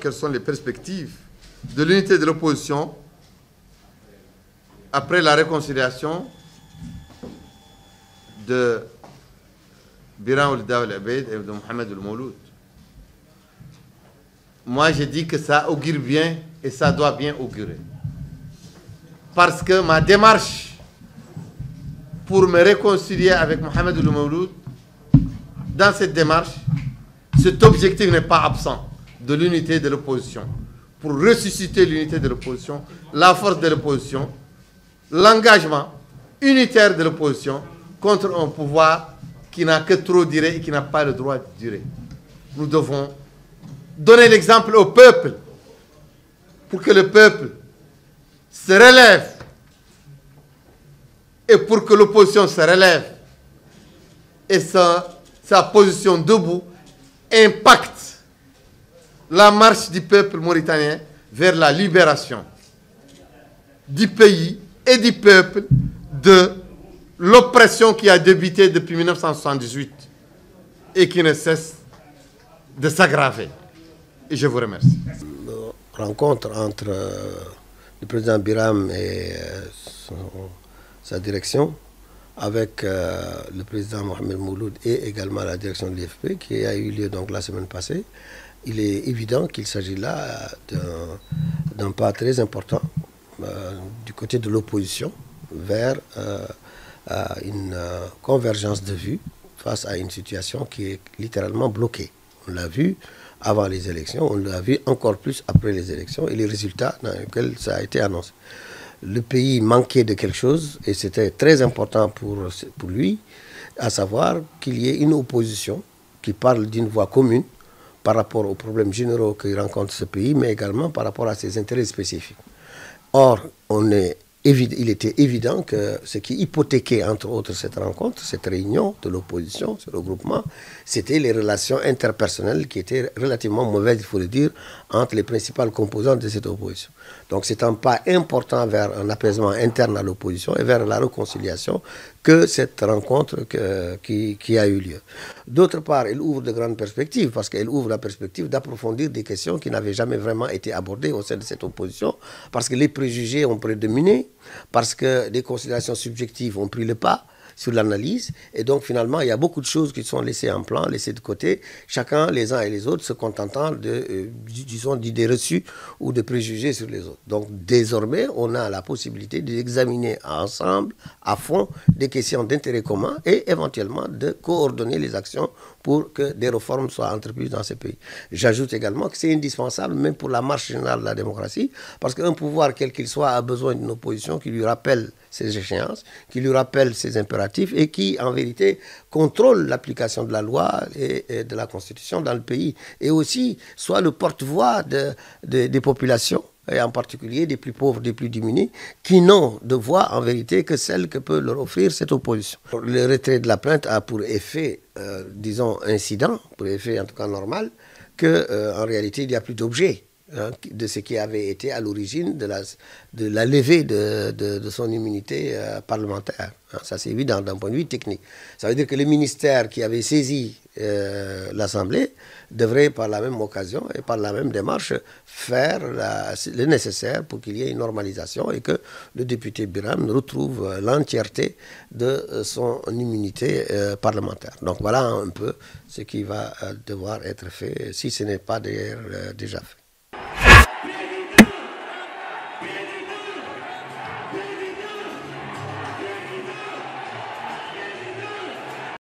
Quelles sont les perspectives de l'unité de l'opposition après la réconciliation de Biran Ould Abeid et de Mohamed El Mouloud? Moi, je dis que ça augure bien et ça doit bien augurer. Parce que ma démarche pour me réconcilier avec Mohamed El Mouloud, dans cette démarche, cet objectif n'est pas absent de l'unité de l'opposition. Pour ressusciter l'unité de l'opposition, la force de l'opposition, l'engagement unitaire de l'opposition contre un pouvoir qui n'a que trop duré et qui n'a pas le droit de durer. Nous devons donner l'exemple au peuple pour que le peuple se relève et pour que l'opposition se relève et sa position debout impacte la marche du peuple mauritanien vers la libération du pays et du peuple de l'oppression qui a débuté depuis 1978 et qui ne cesse de s'aggraver. Et je vous remercie. La rencontre entre le président Biram et sa direction avec le président Mohamed Mouloud et également la direction de l'IFP qui a eu lieu donc la semaine passée, il est évident qu'il s'agit là d'un pas très important du côté de l'opposition vers une convergence de vues face à une situation qui est littéralement bloquée. On l'a vu avant les élections, on l'a vu encore plus après les élections et les résultats dans lesquels ça a été annoncé. Le pays manquait de quelque chose et c'était très important pour lui, à savoir qu'il y ait une opposition qui parle d'une voix commune par rapport aux problèmes généraux que rencontre ce pays, mais également par rapport à ses intérêts spécifiques. Or, il était évident que ce qui hypothéquait, entre autres, cette rencontre, cette réunion de l'opposition, ce regroupement, c'était les relations interpersonnelles qui étaient relativement mauvaises, il faut le dire, entre les principales composantes de cette opposition. Donc c'est un pas important vers un apaisement interne à l'opposition et vers la réconciliation que cette rencontre qui a eu lieu. D'autre part, elle ouvre de grandes perspectives, parce qu'elle ouvre la perspective d'approfondir des questions qui n'avaient jamais vraiment été abordées au sein de cette opposition, parce que les préjugés ont prédominé, parce que les considérations subjectives ont pris le pas sur l'analyse, et donc finalement il y a beaucoup de choses qui sont laissées en plan, laissées de côté, chacun, les uns et les autres, se contentant de, disons, d'idées reçues ou de préjugés sur les autres. Donc désormais, on a la possibilité d'examiner ensemble, à fond, des questions d'intérêt commun et éventuellement de coordonner les actions pour que des réformes soient entreprises dans ces pays. J'ajoute également que c'est indispensable, même pour la marche générale de la démocratie, parce qu'un pouvoir, quel qu'il soit, a besoin d'une opposition qui lui rappelle ses échéances, qui lui rappelle ses impératifs et qui, en vérité, contrôle l'application de la loi et de la Constitution dans le pays. Et aussi, soit le porte-voix des populations, et en particulier des plus pauvres, des plus démunis, qui n'ont de voix, en vérité, que celle que peut leur offrir cette opposition. Le retrait de la plainte a pour effet, disons, incident, pour effet en tout cas normal, qu'en réalité, il n'y a plus d'objet de ce qui avait été à l'origine de la levée de son immunité parlementaire. Ça, c'est évident d'un point de vue technique. Ça veut dire que le ministère qui avait saisi l'Assemblée devrait, par la même occasion et par la même démarche, faire le nécessaire pour qu'il y ait une normalisation et que le député Biram retrouve l'entièreté de son immunité parlementaire. Donc voilà un peu ce qui va devoir être fait, si ce n'est pas d'ailleurs déjà fait.